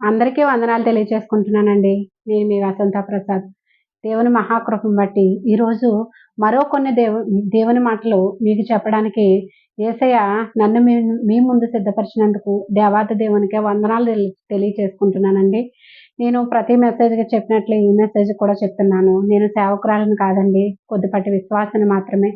అందరికీ వందనాలు తెలియచేసుకుంటున్నానండి. నేను మీ వసంత ప్రసాద్. దేవుని మహాకృపను బట్టి ఈరోజు మరో కొన్ని దేవుని మాటలు మీకు చెప్పడానికి యేసయ్య నన్ను మీ ముందు సిద్ధపరిచినందుకు దేవాతి దేవునికే వందనాలు తెలియచేసుకుంటున్నానండి. నేను ప్రతి మెసేజ్‌కి చెప్పినట్లు ఈ మెసేజ్ కూడా చెప్తున్నాను. నేను సేవకురాలిని కాదండి. కొద్దిపాటి విశ్వాసిని మాత్రమే.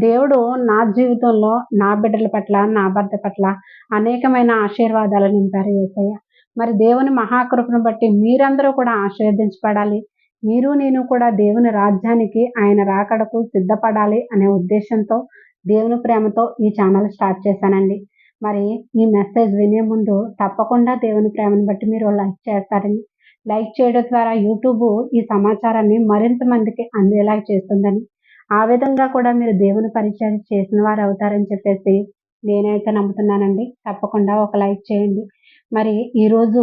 దేవుడు నా జీవితంలో, నా బిడ్డల పట్ల, నా భర్త పట్ల అనేకమైన ఆశీర్వాదాలు నింపారు యేసయ్య. మరి దేవుని మహాకృపను బట్టి మీరందరూ కూడా ఆశీర్వదించబడాలి. మీరు నేను కూడా దేవుని రాజ్యానికి ఆయన రాకడకు సిద్ధపడాలి అనే ఉద్దేశంతో దేవుని ప్రేమతో ఈ ఛానల్ స్టార్ట్ చేశానండి. మరి ఈ మెసేజ్ వినే ముందు తప్పకుండా దేవుని ప్రేమను బట్టి మీరు లైక్ చేస్తారని, లైక్ చేయడం ద్వారా యూట్యూబ్ ఈ సమాచారాన్ని మరింత మందికి అందేలా చేస్తుందని, ఆ విధంగా కూడా మీరు దేవుని పరిచయం చేసిన వారు అవుతారని చెప్పేసి నేనైతే నమ్ముతున్నానండి. తప్పకుండా ఒక లైక్ చేయండి. మరి ఈరోజు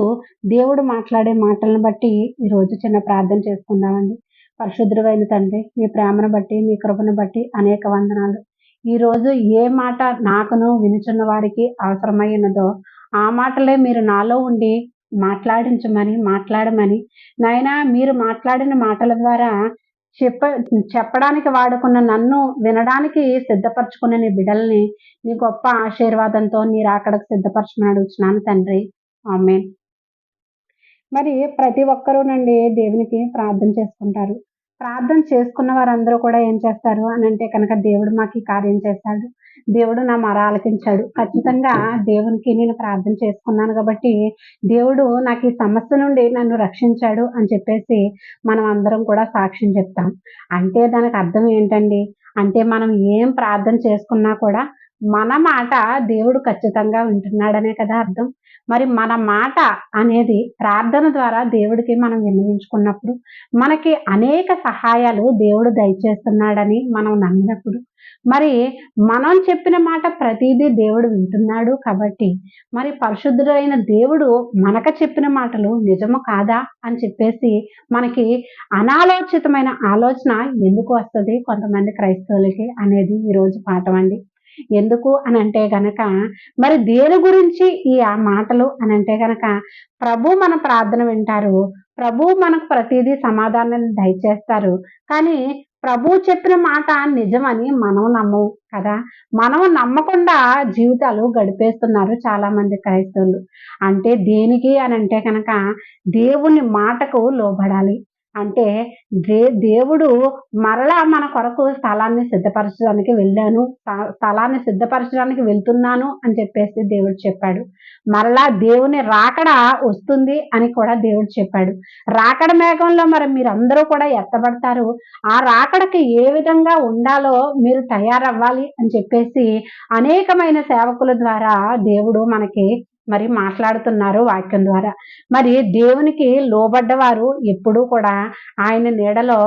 దేవుడు మాట్లాడే మాటలను బట్టి ఈరోజు చిన్న ప్రార్థన చేసుకుందామండి. పరిశుద్ధుడైన తండ్రి, మీ ప్రేమను బట్టి, మీ కృపను బట్టి అనేక వందనాలు. ఈరోజు ఏ మాట నాకును వినుచున్న వారికి అవసరమై ఉన్నదో ఆ మాటలే మీరు నాలో ఉండి మాట్లాడమని నాయనా మీరు మాట్లాడిన మాటల ద్వారా చెప్ప చెప్పడానికి వాడుకున్న నన్ను వినడానికి సిద్ధపరచుకున్న నీ బిడ్డల్ని నీ గొప్ప ఆశీర్వాదంతో నీ రాకడకు సిద్ధపరచమని అడుగుచున్నాను తండ్రి. ఆమేన్. మరి ప్రతి ఒక్కరూనండి దేవునికి ప్రార్థన చేసుకుంటారు. ప్రార్థన చేసుకున్న వారందరూ కూడా ఏం చేస్తారు అనంటే కనుక దేవుడు మాకు ఈ కార్యం చేశాడు. దేవుడు నా మొర ఆలకించాడు. ఖచ్చితంగా దేవునికి నేను ప్రార్థన చేసుకున్నాను కాబట్టి దేవుడు నాకు ఈ సమస్య నుండి నన్ను రక్షించాడు అని చెప్పేసి మనం అందరం కూడా సాక్ష్యం చెప్తాం. అంటే దానికి అర్థం ఏంటండి? అంటే మనం ఏం ప్రార్థన చేసుకున్నా కూడా మన మాట దేవుడు ఖచ్చితంగా వింటున్నాడనే కదా అర్థం. మరి మన మాట అనేది ప్రార్థన ద్వారా దేవుడికి మనం విన్నవించుకున్నప్పుడు మనకి అనేక సహాయాలు దేవుడు దయచేస్తున్నాడని మనం నమ్మినప్పుడు మరి మనం చెప్పిన మాట ప్రతిదీ దేవుడు వింటున్నాడు కాబట్టి మరి పరిశుద్ధుడైన దేవుడు మనకు చెప్పిన మాటలు నిజము కాదా అని చెప్పేసి మనకి అనాలోచితమైన ఆలోచన ఎందుకు వస్తుంది కొంతమంది క్రైస్తవులకి అనేది ఈరోజు పాఠం అండి. ఎందుకు అనంటే గనక మరి దేని గురించి ఈ మాటలు అనంటే గనక ప్రభు మన ప్రార్థన వింటారు. ప్రభు మనకు ప్రతిదీ సమాధానాన్ని దయచేస్తారు. కానీ ప్రభు చెప్పిన మాట నిజమని మనం నమ్మం కదా! మనం నమ్మకుండా జీవితాలు గడిపేస్తున్నారు చాలామంది క్రైస్తవులు. అంటే దేనికి అనంటే గనక దేవుని మాటకు లోబడాలి. అంటే దేవుడు మరలా మన కొరకు స్థలాన్ని సిద్ధపరచడానికి వెళ్ళాను. స్థలాన్ని సిద్ధపరచడానికి వెళ్తున్నాను అని చెప్పేసి దేవుడు చెప్పాడు. మరలా దేవుని రాకడ వస్తుంది అని కూడా దేవుడు చెప్పాడు. రాకడ మేఘంలో మరి మీరందరూ కూడా ఎత్తబడతారు. ఆ రాకడకి ఏ విధంగా ఉండాలో మీరు తయారవ్వాలి అని చెప్పేసి అనేకమైన సేవకుల ద్వారా దేవుడు మనకి మరి మాట్లాడుతున్నారు వాక్యం ద్వారా. మరి దేవునికి లోబడ్డవారు ఎప్పుడూ కూడా ఆయన నీడలో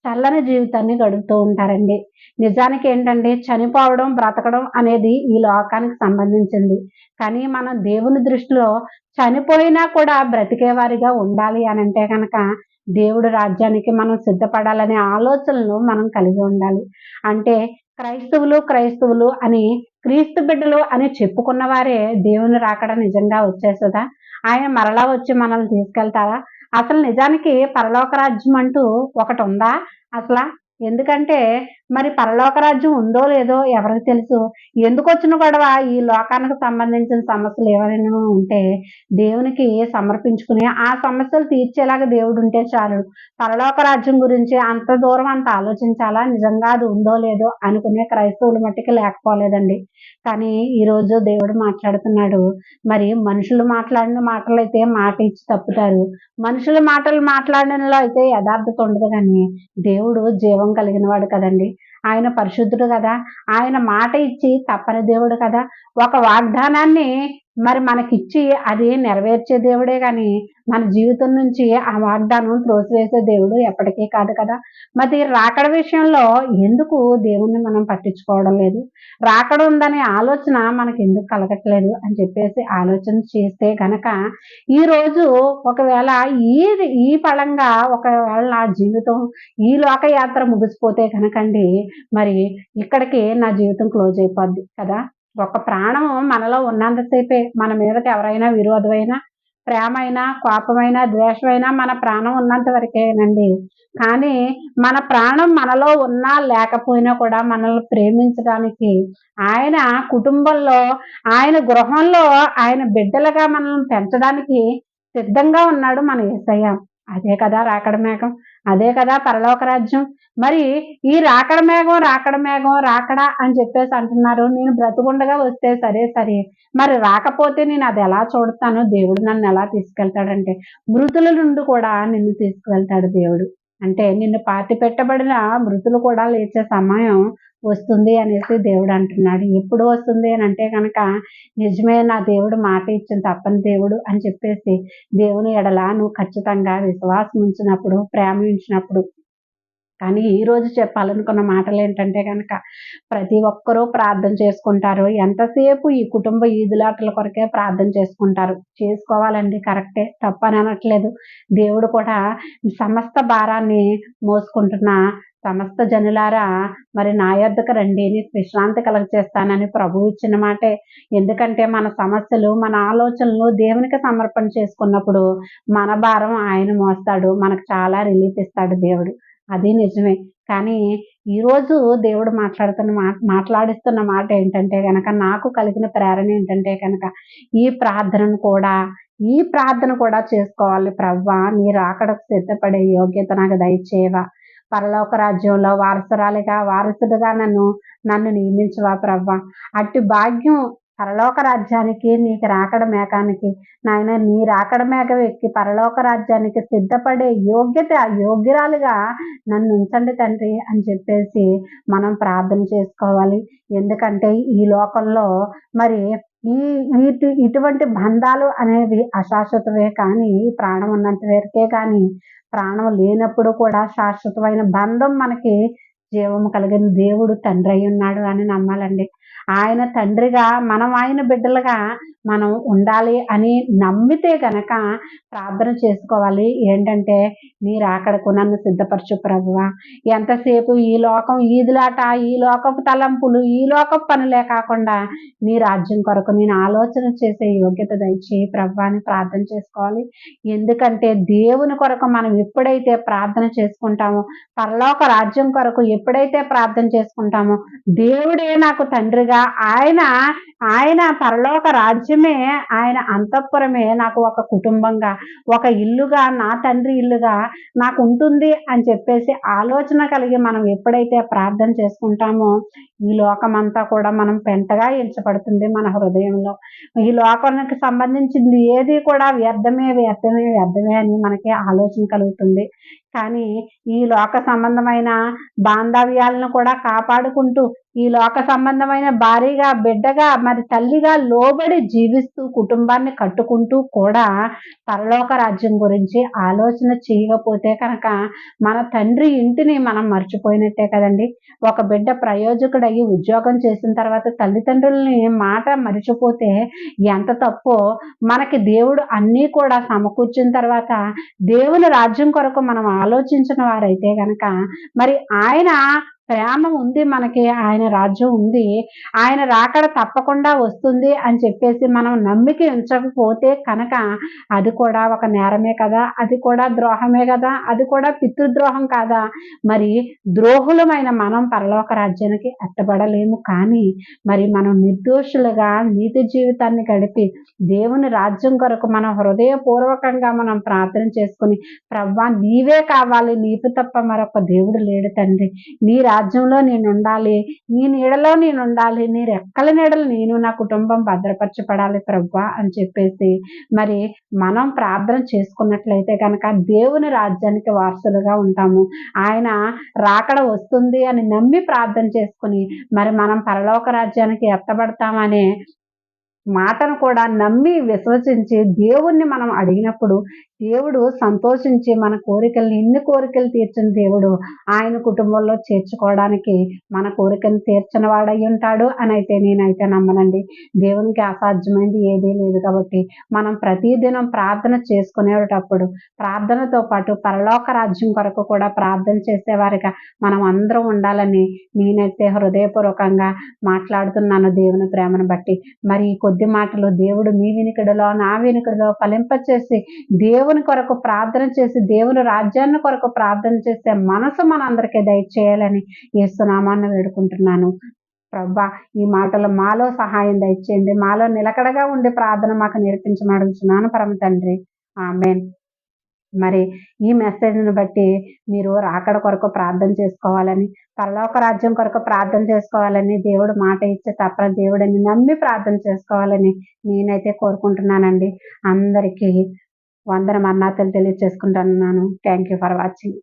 చల్లని జీవితాన్ని గడుపుతూ ఉంటారండి. నిజానికి ఏంటంటే చనిపోవడం, బ్రతకడం అనేది ఈ లోకానికి సంబంధించింది. కానీ మనం దేవుని దృష్టిలో చనిపోయినా కూడా బ్రతికేవారిగా ఉండాలి అనంటే కనుక దేవుడి రాజ్యానికి మనం సిద్ధపడాలనే ఆలోచనలు మనం కలిగి ఉండాలి. అంటే క్రైస్తవులు అని క్రీస్తు బిడ్డలు అని చెప్పుకున్న వారే దేవుని రాకడ నిజంగా వచ్చేస్తదా? ఆయన మరలా వచ్చి మనల్ని తీసుకెళ్తారా? అసలు నిజానికి పరలోక రాజ్యం అంటూ ఒకటుందా అసల? ఎందుకంటే మరి పరలోక రాజ్యం ఉందో లేదో ఎవరికి తెలుసు? ఎందుకొచ్చిన గొడవ ఈ లోకానికి సంబంధించిన సమస్యలు ఏవైనా ఉంటే దేవునికి సమర్పించుకుని ఆ సమస్యలు తీర్చేలాగా దేవుడు ఉంటే చాలు. పరలోక రాజ్యం గురించి అంత దూరం అంత ఆలోచించాలా? నిజంగా అది ఉందో లేదో అనుకునే క్రైస్తవులు మట్టుకు లేకపోలేదండి. కానీ ఈరోజు దేవుడు మాట్లాడుతున్నాడు. మరి మనుషులు మాట్లాడిన మాటలైతే మాట ఇచ్చి తప్పుతారు. మనుషుల మాటలు మాట్లాడడంలో అయితే యథార్థత ఉండదు కానీ దేవుడు జీవం కలిగిన వాడు కదండి. ఆయన పరిశుద్ధుడు కదా! ఆయన మాట ఇచ్చి తప్పని దేవుడు కదా! ఒక వాగ్దానాన్ని మరి మనకిచ్చి అది నెరవేర్చే దేవుడే గాని మన జీవితం నుంచి ఆ వాగ్దానం త్రోసివేసే దేవుడు ఎప్పటికీ కాదు కదా! మరి రాకడ విషయంలో ఎందుకు దేవుణ్ణి మనం పట్టించుకోవడం లేదు? రాకడ ఉందనే ఆలోచన మనకి ఎందుకు కలగట్లేదు అని చెప్పేసి ఆలోచన చేస్తే గనక ఈరోజు ఒకవేళ ఈ ఈ ఫలంగా ఒకవేళ నా జీవితం ఈ లోకయాత్ర ముగిసిపోతే కనుకండి మరి ఇక్కడికి నా జీవితం క్లోజ్ అయిపోద్ది కదా! ఒక ప్రాణం మనలో ఉన్నంత సేపే మన మీదకి ఎవరైనా విరోధమైనా ప్రేమైనా, కోపమైనా, ద్వేషమైనా మన ప్రాణం ఉన్నంత వరకేనండి. కానీ మన ప్రాణం మనలో ఉన్నా లేకపోయినా కూడా మనల్ని ప్రేమించడానికి ఆయన కుటుంబంలో, ఆయన గృహంలో ఆయన బిడ్డలుగా మనల్ని పెంచడానికి సిద్ధంగా ఉన్నాడు మన యేసయ్య. అదే కదా రాకడ మేఘం. అదే కదా పరలోక రాజ్యం. మరి ఈ రాకడ మేఘం, రాకడ మేఘం, రాకడా అని చెప్పేసి అంటున్నారు. నేను బ్రతికుండగా వస్తే సరే. మరి రాకపోతే నేను అది ఎలా చూడతాను? దేవుడు నన్ను ఎలా తీసుకెళ్తాడంటే, మృతుల నుండి కూడా నిన్ను తీసుకువెళ్తాడు దేవుడు. అంటే నిన్ను పాతిపెట్టబడిన మృతులు కూడా లేచే సమయం వస్తుంది అనేసి దేవుడు అంటున్నాడు. ఎప్పుడు వస్తుంది అనంటే గనక నిజమే, నా దేవుడు మాట ఇచ్చిన తప్పని దేవుడు అని చెప్పేసి దేవుని ఎడల నువ్వు ఖచ్చితంగా విశ్వాసం ఉంచినప్పుడు, ప్రేమ ఉంచినప్పుడు. కానీ ఈరోజు చెప్పాలనుకున్న మాటలేంటంటే గనక ప్రతి ఒక్కరూ ప్రార్థన చేసుకుంటారు. ఎంతసేపు ఈ కుటుంబ ఈదులాటల కొరకే ప్రార్థన చేసుకుంటారు. చేసుకోవాలండి, కరెక్టే, తప్పని అనట్లేదు. దేవుడు కూడా సమస్త భారాన్ని మోసుకుంటున్న సమస్త జనులారా మరి నా యొద్దకు రండి, నీకు విశ్రాంతి కలుగజేస్తానని ప్రభువు ఇచ్చిన మాటే. ఎందుకంటే మన సమస్యలు, మన ఆలోచనలు దేవునికి సమర్పణ చేసుకున్నప్పుడు మన భారం ఆయన మోస్తాడు. మనకు చాలా రిలీఫ్ ఇస్తాడు దేవుడు. అది నిజమే. కానీ ఈరోజు దేవుడు మాట్లాడిస్తున్న మాట ఏంటంటే గనక నాకు కలిగిన ప్రేరణ ఏంటంటే గనక ఈ ప్రార్థన కూడా చేసుకోవాలి. ప్రభువా, నీ రాకడకు సిద్ధపడే యోగ్యత నాకు దయచేయవా. పరలోక రాజ్యంలో వారసుడిగా నన్ను నియమించవా ప్రభువా. అట్టి భాగ్యం పరలోక రాజ్యానికి, నీకు రాకడ మేఘానికి, నాయన నీ రాకడ మేఘం ఎక్కి పరలోక రాజ్యానికి సిద్ధపడే యోగ్యురాలిగా నన్ను ఉంచండి తండ్రి అని చెప్పేసి మనం ప్రార్థన చేసుకోవాలి. ఎందుకంటే ఈ లోకంలో మరి ఇటువంటి బంధాలు అనేవి అశాశ్వతమే, కానీ ప్రాణం ఉన్నంత వరకే. కానీ ప్రాణం లేనప్పుడు కూడా శాశ్వతమైన బంధం మనకి జీవము కలిగిన దేవుడు తండ్రి అయి ఉన్నాడు అని నమ్మాలండి. ఆయన తండ్రిగా మనం ఆయన బిడ్డలుగా మనం ఉండాలి అని నమ్మితే గనక ప్రార్థన చేసుకోవాలి. ఏంటంటే నీ రాకడకు నన్ను సిద్ధపరచు ప్రభువా. ఎంతసేపు ఈ లోకం ఈదులాట, ఈ లోకపు తలంపులు, ఈ లోకపు పనులే కాకుండా నీ రాజ్యం కొరకు నేను ఆలోచన చేసే యోగ్యత దయచేయి ప్రభువా అని ప్రార్థన చేసుకోవాలి. ఎందుకంటే దేవుని కొరకు మనం ఎప్పుడైతే ప్రార్థన చేసుకుంటామో, పరలోక రాజ్యం కొరకు ఎప్పుడైతే ప్రార్థన చేసుకుంటామో, దేవుడే నాకు తండ్రిగా, ఆయన పరలోక రాజ్యమే, ఆయన అంతఃపురమే నాకు ఒక కుటుంబంగా, ఒక ఇల్లుగా, నా తండ్రి ఇల్లుగా నాకు ఉంటుంది అని చెప్పేసి ఆలోచన కలిగి మనం ఎప్పుడైతే ప్రార్థన చేసుకుంటామో, ఈ లోకమంతా కూడా మనం పెంటగా ఎంచబడుతుంది మన హృదయంలో. ఈ లోకానికి సంబంధించింది ఏది కూడా వ్యర్థమే అని మనకి ఆలోచన కలుగుతుంది. కానీ ఈ లోక సంబంధమైన బాంధవ్యాలను కూడా కాపాడుకుంటూ, ఈ లోక సంబంధమైన భార్యగా, బిడ్డగా, మరి తల్లిగా లోబడి జీవిస్తూ కుటుంబాన్ని కట్టుకుంటూ కూడా పరలోక రాజ్యం గురించి ఆలోచన చేయకపోతే కనుక మన తండ్రి ఇంటిని మనం మర్చిపోయినట్టే కదండి. ఒక బిడ్డ ప్రయోజకుడయ్యి ఉద్యోగం చేసిన తర్వాత తల్లిదండ్రులని మాట మరిచిపోతే ఎంత తప్పో, మనకి దేవుడు అన్నీ కూడా సమకూర్చిన తర్వాత దేవుని రాజ్యం కొరకు మనం ఆలోచించిన వారైతే గనక మరి ఆయన ప్రేమ ఉంది, మనకి ఆయన రాజ్యం ఉంది, ఆయన రాకడ తప్పకుండా వస్తుంది అని చెప్పేసి మనం నమ్మిక ఉంచకపోతే కనుక అది కూడా ఒక నేరమే కదా, అది కూడా ద్రోహమే కదా, అది కూడా పితృద్రోహం కాదా. మరి ద్రోహులమైన మనం పరలోక రాజ్యానికి ఎత్తబడలేము. కానీ మరి మనం నిర్దోషులుగా నీతి జీవితాన్ని గడిపి దేవుని రాజ్యం కొరకు మనం హృదయపూర్వకంగా మనం ప్రార్థన చేసుకుని, ప్రభువా నీవే కావాలి, నీకు తప్ప మరొక దేవుడు లేడు తండ్రి, నీ రాజ్యంలో నేను ఉండాలి, నీ నీడలో నేను ఉండాలి, నీ రెక్కల నీడలు నేను, నా కుటుంబం భద్రపరచబడాలి ప్రభువా అని చెప్పేసి మరి మనం ప్రార్థన చేసుకున్నట్లయితే కనుక దేవుని రాజ్యానికి వారసులుగా ఉంటాము. ఆయన రాకడ వస్తుంది అని నమ్మి ప్రార్థన చేసుకుని మరి మనం పరలోక రాజ్యానికి ఎత్తబడతామనే మాటను కూడా నమ్మి విశ్వసించి దేవుణ్ణి మనం అడిగినప్పుడు దేవుడు సంతోషించి మన కోరికల్ని ఇన్ని కోరికలు తీర్చిన దేవుడు ఆయన కుటుంబంలో చేర్చుకోవడానికి మన కోరికను తీర్చిన వాడై ఉంటాడు అని అయితే నేనైతే నమ్మనండి. దేవునికి అసాధ్యమైంది ఏదీ లేదు కాబట్టి మనం ప్రతిదినం ప్రార్థన చేసుకునేటప్పుడు ప్రార్థనతో పాటు పరలోక రాజ్యం కొరకు కూడా ప్రార్థన చేసేవారిగా మనం అందరం ఉండాలని నేనైతే హృదయపూర్వకంగా మాట్లాడుతున్నాను దేవుని ప్రేమను బట్టి. మరి ఈ కొద్ది మాటలు దేవుడు మీ వినికిడిలో నా వినికిడిలో ఫలింపచేసి దేవుని కొరకు ప్రార్థన చేసి దేవుని రాజ్యాన్ని కొరకు ప్రార్థన చేసే మనసు మనందరికీ దయచేయాలని యేసునామాన్ని వేడుకుంటున్నాను. ప్రభా, ఈ మాటలు మాలో సహాయం దయచేయండి. మాలో నిలకడగా ఉండే ప్రార్థన మాకు నేర్పించమని అడుగుతున్నాను పరమ తండ్రి. ఆమేన్. మరి ఈ మెసేజ్‌ని బట్టి మీరు రాకడ కొరకు ప్రార్థన చేసుకోవాలని, పరలోక రాజ్యం కొరకు ప్రార్థన చేసుకోవాలని దేవుడు మాట ఇచ్చి తప్ప దేవుడిని నమ్మి ప్రార్థన చేసుకోవాలని నేనైతే కోరుకుంటున్నానండి. అందరికీ వందనమన్నాతలు తెలియజేసుకుంటున్నాను. Thank you for watching.